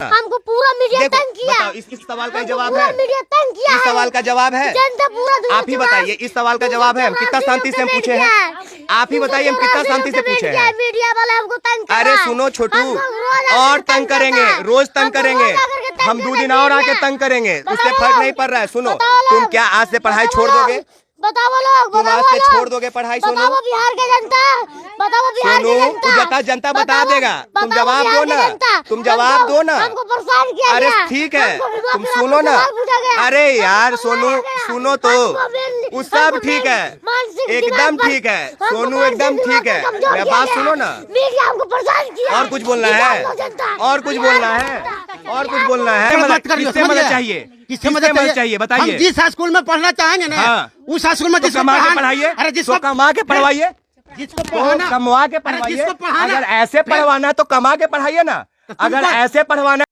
हमको पूरा मीडिया तंग किया। बताओ, इस सवाल का जवाब है? मीडिया तंग किया। इस सवाल का जवाब है? जनता पूरा आप ही बताइए, इस सवाल का जवाब है? हम कितना शांति से हम पूछे हैं? आप ही बताइए, हम कितना शांति से पूछे हैं? मीडिया वाला हमको तंग कर रहा अरे है। सुनो छोटू, हमको रोज आकर और तंग करेंगे, करता है। रोज तंग हमको करेंगे, रोज आकर के तंग हम 2 करता दिन है और आके मीडिया। तंग करेंगे, उससे बताओ फर्क लोग। नहीं पड़ रहा है। सुनो, बताओ तुम लोग। क्या आज से पढ़ाई छोड़ बताओ दोगे? बताओ लोग, तुम आज बताओ से लोग। छोड़ दोगे पढ़ाई? सोनू, बताओ बिहार के जनता, बताओ बिहार सोनू, के जनता, जनता बता देगा। तुम बताओ जवाब बिहार दो के ना, जनता। तुम जवाब हमको- दो ना। हमको परेशान किया अरे गया। ठीक है, हमको विभाग तुम में सुनो ना। सवाल पूछा गया। अरे यार हमको सोनू, मारा गया। सुनो तो, हमको मेन- वो सब हमको ठीक मेन है, मानसिक एकदम दिमाग पर- ठीक है हमको सोनू, मानसिक एकदम दिमाग ठीक पर है। कमजोर मेरा किया बात गया। सुनो ना। मीडिया हमको परेशान किया। और कुछ बोलना बिहार है? को जनता, और कुछ बिहार बोलना को है? जनता, और कुछ बिहार बोलना को- है? मत करिए, किससे मदद समझिए? चाहिए? किससे किससे मदद चाहिए बताइए? हम जिस स्कूल में पढ़ना चाहेंगे ना, हाँ। उस स्कूल में तो जिसको कमा के पढ़ाना- पढ़ाइए, अरे तो जिसको कमा के पढ़वाइए, जिसको तो पढ़ाना, कमवा के अरे पढ़वाइए। जिसको पढ़ाना- अगर ऐसे पढ़वाना है तो कमा के पढ़ाइए ना। अगर तुमको- ऐसे पढ़वाना